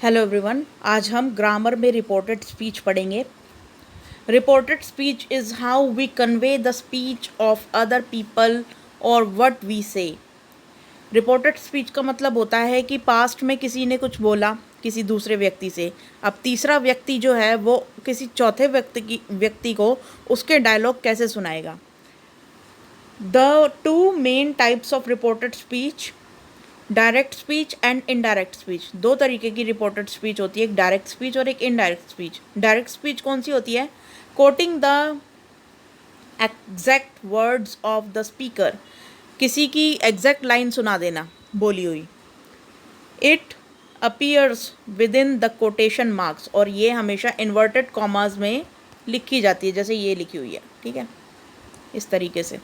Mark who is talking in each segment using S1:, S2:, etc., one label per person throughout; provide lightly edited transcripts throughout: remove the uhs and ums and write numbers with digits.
S1: Hello everyone, आज हम grammar में रिपोर्टेड स्पीच पढ़ेंगे। Reported speech is how we convey the speech of other people और what we say. Reported speech का मतलब होता है कि पास्ट में किसी ने कुछ बोला किसी दूसरे व्यक्ति से, अब तीसरा व्यक्ति जो है वो किसी चौथे व्यक्ति को उसके डायलॉग कैसे सुनाएगा। The two main types of reported speech, direct speech and indirect speech. दो तरीके की रिपोर्टेड स्पीच होती है, एक डायरेक्ट स्पीच और एक इनडायरेक्ट स्पीच। डायरेक्ट स्पीच कौन सी होती है? Coating the exact words of the speaker, किसी की एग्जैक्ट लाइन सुना देना बोली हुई। It appears with in the quotation marks, और ये हमेशा इन्वर्टेड कॉमास में लिखी जाती है, जैसे ये लिखी हुई है, ठीक है, इस तरीके से।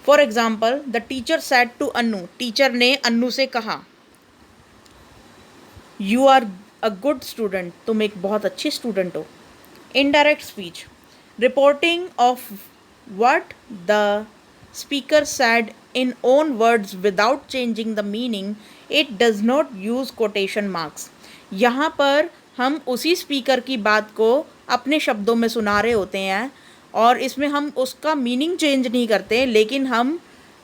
S1: For example, the teacher said to Annu, teacher ने अन्नू से कहा, you are a good student, तुम एक बहुत अच्छी स्टूडेंट हो। Indirect speech, reporting of what the speaker said in own words without changing the meaning, it does not use quotation marks. यहाँ पर हम उसी स्पीकर की बात को अपने शब्दों में सुना रहे होते हैं और इसमें हम उसका मीनिंग चेंज नहीं करते, लेकिन हम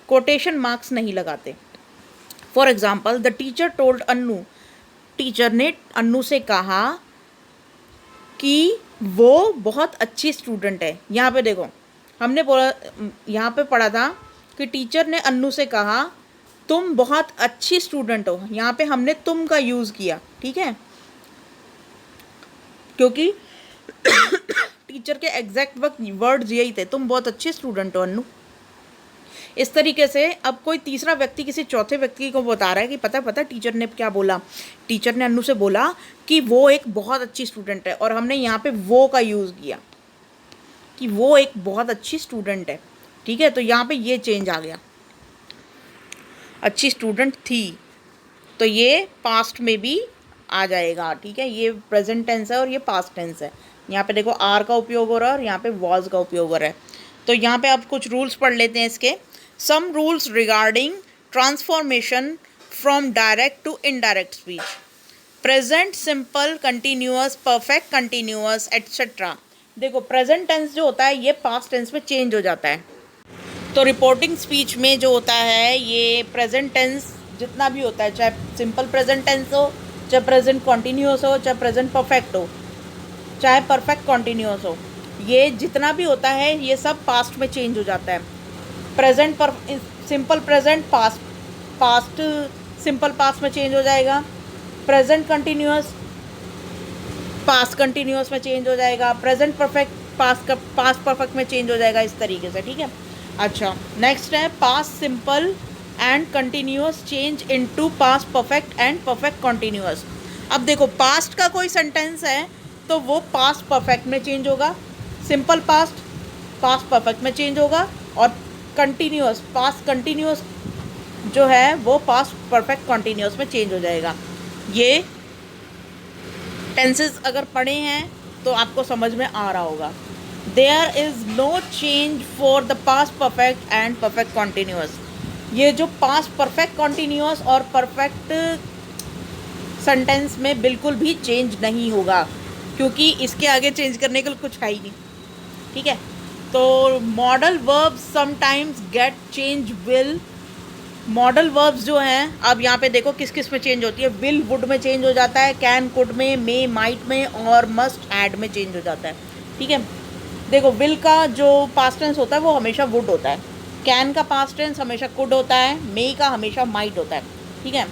S1: कोटेशन मार्क्स नहीं लगाते। For example, the teacher told Annu, teacher ने अन्नू से कहा कि वो बहुत अच्छी स्टूडेंट है। यहाँ पे देखो, हमने बोला, यहाँ पे पढ़ा था कि टीचर ने अन्नू से कहा तुम बहुत अच्छी स्टूडेंट हो। यहाँ पे हमने तुम का यूज़ किया, ठीक है, क्योंकि टीचर के एग्जैक्ट वर्ड्स यही थे, तुम बहुत अच्छे स्टूडेंट हो अन्नू। इस तरीके से अब कोई तीसरा व्यक्ति किसी चौथे व्यक्ति को बता रहा है कि पता टीचर ने क्या बोला। टीचर ने अन्नू से बोला कि वो एक बहुत अच्छी स्टूडेंट है, और हमने यहाँ पे वो का यूज़ किया कि वो एक बहुत अच्छी स्टूडेंट है, ठीक है। तो यहाँ पे ये चेंज आ गया, अच्छी स्टूडेंट थी, तो ये पास्ट में भी आ जाएगा, ठीक है। ये प्रेजेंट टेंस है और ये पास्ट टेंस है। यहाँ पे देखो आर का उपयोग हो रहा है और यहाँ पे वॉज का उपयोग हो रहा है। तो यहाँ पे आप कुछ रूल्स पढ़ लेते हैं इसके। Some rules regarding transformation from direct to indirect speech, present simple continuous, perfect continuous etcetera. देखो प्रेजेंट टेंस जो होता है ये पास्ट टेंस में चेंज हो जाता है। तो रिपोर्टिंग स्पीच में जो होता है ये प्रेजेंट टेंस जितना भी होता है, चाहे सिंपल प्रेजेंट टेंस हो, चाहे प्रेजेंट कॉन्टीन्यूअस हो, चाहे प्रेजेंट परफेक्ट हो, चाहे परफेक्ट कॉन्टीन्यूअस हो, ये जितना भी होता है ये सब पास्ट में चेंज हो जाता है। प्रेजेंट पर simple present past, past simple past में चेंज हो जाएगा। प्रेजेंट कंटिन्यूअस पास्ट कंटिन्यूअस में चेंज हो जाएगा। प्रेजेंट परफेक्ट पास्ट परफेक्ट में चेंज हो जाएगा, इस तरीके से, ठीक है। अच्छा, नेक्स्ट है past simple and continuous change into past perfect and perfect continuous. अब देखो पास्ट का कोई सेंटेंस है तो वो पास्ट परफेक्ट में चेंज होगा, सिंपल पास्ट पास्ट परफेक्ट में चेंज होगा, और कंटिन्यूअस पास्ट कंटिन्यूअस जो है वो पास्ट परफेक्ट कंटिन्यूअस में चेंज हो जाएगा। ये टेंसेस अगर पढ़े हैं तो आपको समझ में आ रहा होगा। There is no change for the past perfect and perfect continuous. ये जो पास्ट परफेक्ट कॉन्टीन्यूअस और परफेक्ट सेंटेंस में बिल्कुल भी चेंज नहीं होगा, क्योंकि इसके आगे चेंज करने के लिए कुछ है ही नहीं, ठीक है। तो modal verbs sometimes get change will. Modal verbs जो हैं, अब यहाँ पे देखो किस किस में चेंज होती है। विल वुड में चेंज हो जाता है, कैन कुड में, मे माइट में, और मस्ट ऐड में चेंज हो जाता है, ठीक है। देखो विल का जो पास्ट टेंस होता है वो हमेशा वुड होता है, कैन का पास्ट टेंस हमेशा कुड होता है, मे का हमेशा माइट होता है, ठीक है।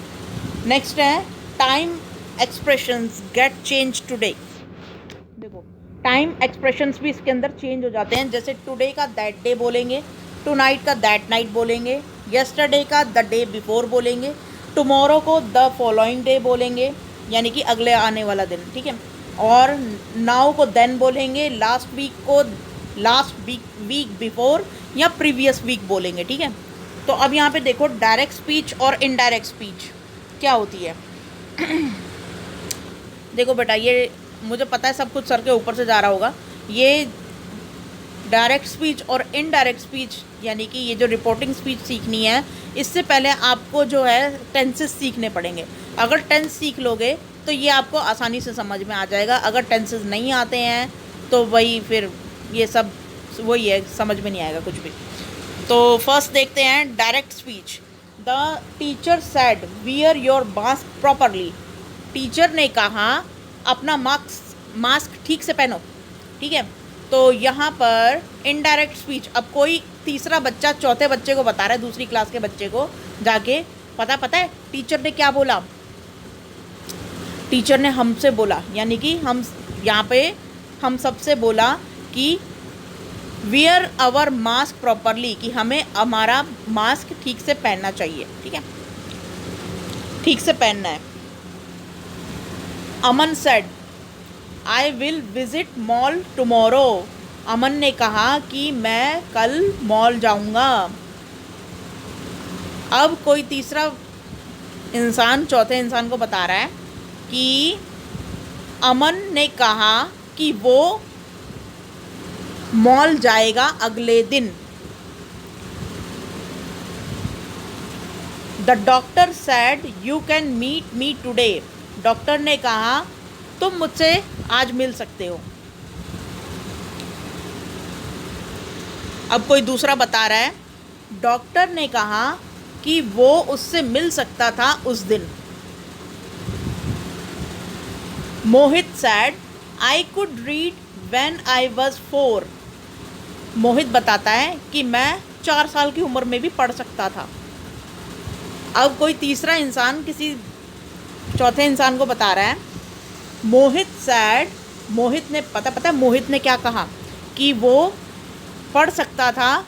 S1: नेक्स्ट है time expressions get change today. देखो टाइम एक्सप्रेशंस भी इसके अंदर चेंज हो जाते हैं, जैसे टुडे का दैट डे बोलेंगे, टू नाइट का दैट नाइट बोलेंगे, यस्टरडे का द डे बिफोर बोलेंगे, टुमारो को द फॉलोइंग डे बोलेंगे, यानी कि अगले आने वाला दिन, ठीक है। और नाउ को देन बोलेंगे, लास्ट वीक को लास्ट वीक बिफोर या प्रीवियस वीक बोलेंगे, ठीक है। तो अब यहाँ पे देखो डायरेक्ट स्पीच और इनडायरेक्ट स्पीच क्या होती है। देखो बेटा, ये मुझे पता है सब कुछ सर के ऊपर से जा रहा होगा। ये डायरेक्ट स्पीच और इनडायरेक्ट स्पीच, यानी कि ये जो रिपोर्टिंग स्पीच सीखनी है, इससे पहले आपको जो है टेंसेस सीखने पड़ेंगे। अगर टेंस सीख लोगे तो ये आपको आसानी से समझ में आ जाएगा। अगर टेंसेस नहीं आते हैं तो वही फिर ये सब वही है, समझ में नहीं आएगा कुछ भी। तो फर्स्ट देखते हैं direct speech. The teacher said wear your mask properly. Teacher ने कहा अपना मास्क ठीक से पहनो। ठीक है, तो यहाँ पर इनडायरेक्ट स्पीच। अब कोई तीसरा बच्चा चौथे बच्चे को बता रहा है, दूसरी क्लास के बच्चे को जाके, पता है टीचर ने क्या बोला? टीचर ने हमसे बोला, यानी कि हम यहाँ पे हम सबसे बोला कि वियर आवर मास्क प्रॉपरली, कि हमें हमारा मास्क ठीक से पहनना चाहिए। ठीक है, ठीक से पहनना है। Aman said I will visit mall tomorrow. Aman ने कहा कि मैं कल मॉल जाऊंगा। अब कोई तीसरा इंसान चौथे इंसान को बता रहा है कि अमन ने कहा कि वो मॉल जाएगा अगले दिन। The doctor said you can meet me today. Doctor ने कहा तुम मुझसे आज मिल सकते हो। अब कोई दूसरा बता रहा है डॉक्टर ने कहा कि वो उससे मिल सकता था उस दिन। Mohit said I could read when I was 4। Mohit बताता है कि मैं 4 साल की उम्र में भी पढ़ सकता था। अब कोई तीसरा इंसान किसी चौथे इंसान को बता रहा है मोहित सैड। मोहित ने पता है मोहित ने क्या कहा कि वो पढ़ सकता था।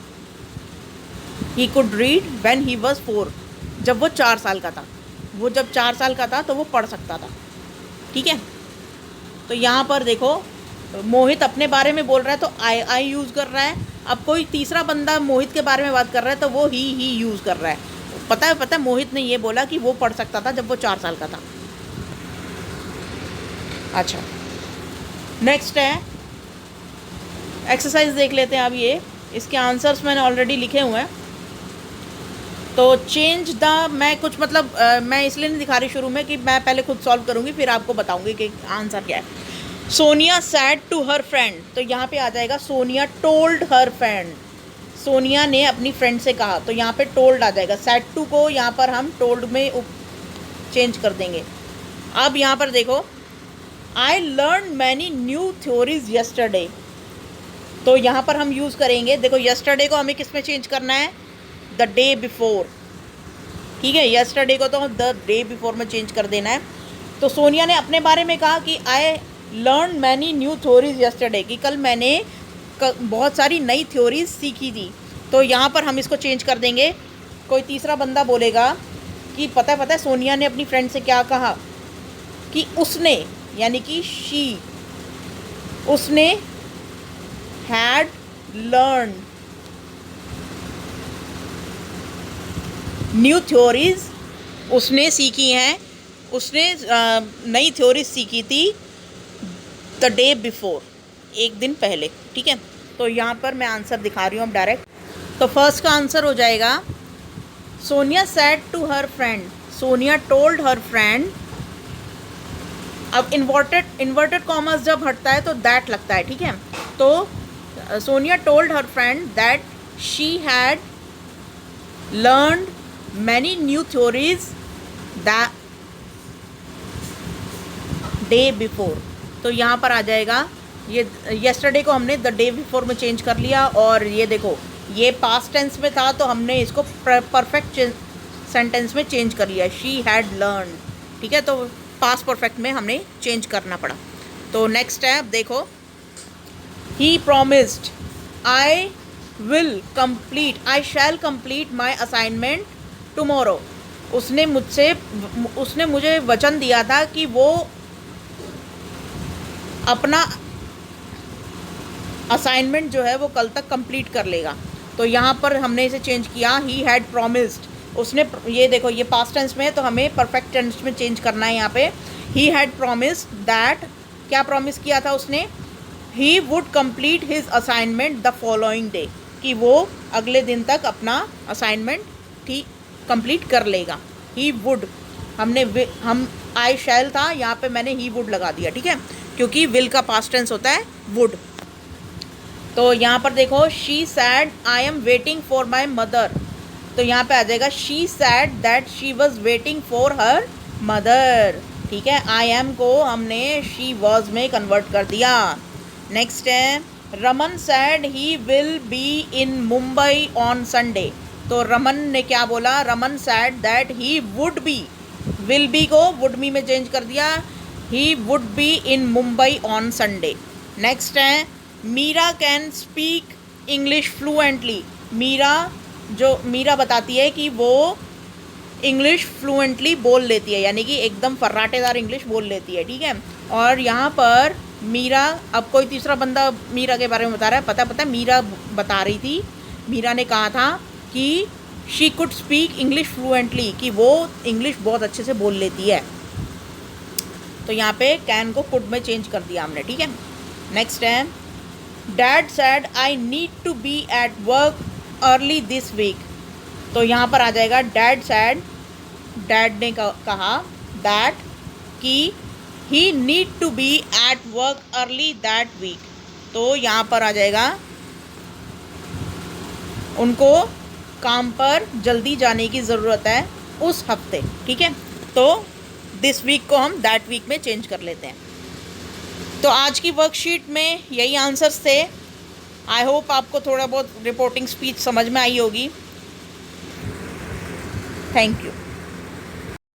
S1: He could read when he was 4, जब वो 4 साल का था। वो जब 4 साल का था तो वो पढ़ सकता था। ठीक है, तो यहाँ पर देखो मोहित अपने बारे में बोल रहा है तो आई यूज़ कर रहा है। अब कोई तीसरा बंदा मोहित के बारे में बात कर रहा है तो वो ही यूज़ कर रहा है। पता है मोहित ने ये बोला कि वो पढ़ सकता था जब वो 4 साल का था। अच्छा, नेक्स्ट है एक्सरसाइज देख लेते हैं। अब ये इसके आंसर्स मैंने ऑलरेडी लिखे हुए हैं। तो चेंज द, मैं कुछ मतलब मैं इसलिए नहीं दिखा रही शुरू में कि मैं पहले खुद सॉल्व करूँगी फिर आपको बताऊँगी कि आंसर क्या है। Sonia said to her friend, तो यहाँ पे आ जाएगा Sonia told her friend. Sonia ने अपनी फ्रेंड से कहा, तो यहाँ पे टोल्ड आ जाएगा। सैड टू को यहाँ पर हम टोल्ड में चेंज कर देंगे। अब यहाँ पर देखो I learn many new theories yesterday, तो यहाँ पर हम यूज़ करेंगे। देखो यस्टरडे को हमें किस में चेंज करना है? The day before. ठीक है, यस्टरडे को तो द डे बिफोर में चेंज कर देना है। तो सोनिया ने अपने बारे में कहा कि I learn many new theories yesterday, कि कल मैंने बहुत सारी नई थ्योरीज सीखी थी। तो यहाँ पर हम इसको चेंज कर देंगे। कोई तीसरा बंदा बोलेगा कि पता है सोनिया ने अपनी फ्रेंड से क्या कहा कि उसने, यानी कि शी, उसने हैड लर्न न्यू थ्योरीज, उसने सीखी हैं, उसने नई थ्योरीज सीखी थी द डे बिफोर, एक दिन पहले। ठीक है, तो यहाँ पर मैं आंसर दिखा रही हूँ अब डायरेक्ट। तो फर्स्ट का आंसर हो जाएगा Sonia said to her friend, Sonia told her friend. अब इन्वर्टेड कॉमर्स जब हटता है तो दैट लगता है। ठीक है, तो Sonia told her friend that she had learned many new theories the day before. तो यहाँ पर आ जाएगा ये येस्टरडे को हमने द डे बिफोर में चेंज कर लिया। और ये देखो ये पास्ट टेंस में था तो हमने इसको परफेक्ट सेंटेंस में चेंज कर लिया, शी हैड लर्न। ठीक है, तो पास्ट परफेक्ट में हमने चेंज करना पड़ा। तो नेक्स्ट है, अब देखो he promised I will complete, I shall complete my assignment tomorrow. उसने मुझे वचन दिया था कि वो अपना असाइनमेंट जो है वो कल तक कंप्लीट कर लेगा। तो यहाँ पर हमने इसे चेंज किया, ही हैड प्रॉमिस्ड। उसने, ये देखो ये पास्ट टेंस में है तो हमें परफेक्ट टेंस में चेंज करना है। यहाँ पे ही हैड प्रॉमिस्ड दैट, क्या प्रॉमिस किया था उसने? He would complete his assignment the following day, कि वो अगले दिन तक अपना असाइनमेंट ठीक कंप्लीट कर लेगा। ही वुड, हम आई शैल था, यहाँ पे मैंने ही वुड लगा दिया, ठीक है, क्योंकि विल का पास्ट टेंस होता है वुड। तो यहाँ पर देखो, she said I am waiting for my mother, तो यहाँ पे आ जाएगा she said that she was waiting for her mother, ठीक है। आई एम को हमने शी वॉज में कन्वर्ट कर दिया। नेक्स्ट है, Raman said he will be in Mumbai on Sunday, तो रमन ने क्या बोला, Raman said that he would be, will be को वुड बी में चेंज कर दिया, he would be in Mumbai on Sunday. Next है, Meera can speak English fluently, Meera बताती है कि वो इंग्लिश फ्लुएंटली बोल लेती है, यानी कि एकदम फर्राटेदार इंग्लिश बोल लेती है, ठीक है। और यहाँ पर मीरा, अब कोई तीसरा बंदा मीरा के बारे में बता रहा है, पता मीरा बता रही थी, मीरा ने कहा था कि she could speak English fluently, कि वो इंग्लिश बहुत अच्छे से बोल लेती है, तो यहाँ पे कैन को कुड में चेंज कर दिया हमने, ठीक है। नेक्स्ट है, dad said I need to be at work early this week, तो यहाँ पर आ जाएगा डैड सैड, डैड ने कहा दैट कि he need to be at work early that week, तो यहाँ पर आ जाएगा उनको काम पर जल्दी जाने की ज़रूरत है उस हफ्ते, ठीक है। तो दिस वीक को हम दैट वीक में चेंज कर लेते हैं। तो आज की वर्कशीट में यही आंसर्स थे। आई होप आपको थोड़ा बहुत रिपोर्टिंग स्पीच समझ में आई होगी। Thank you.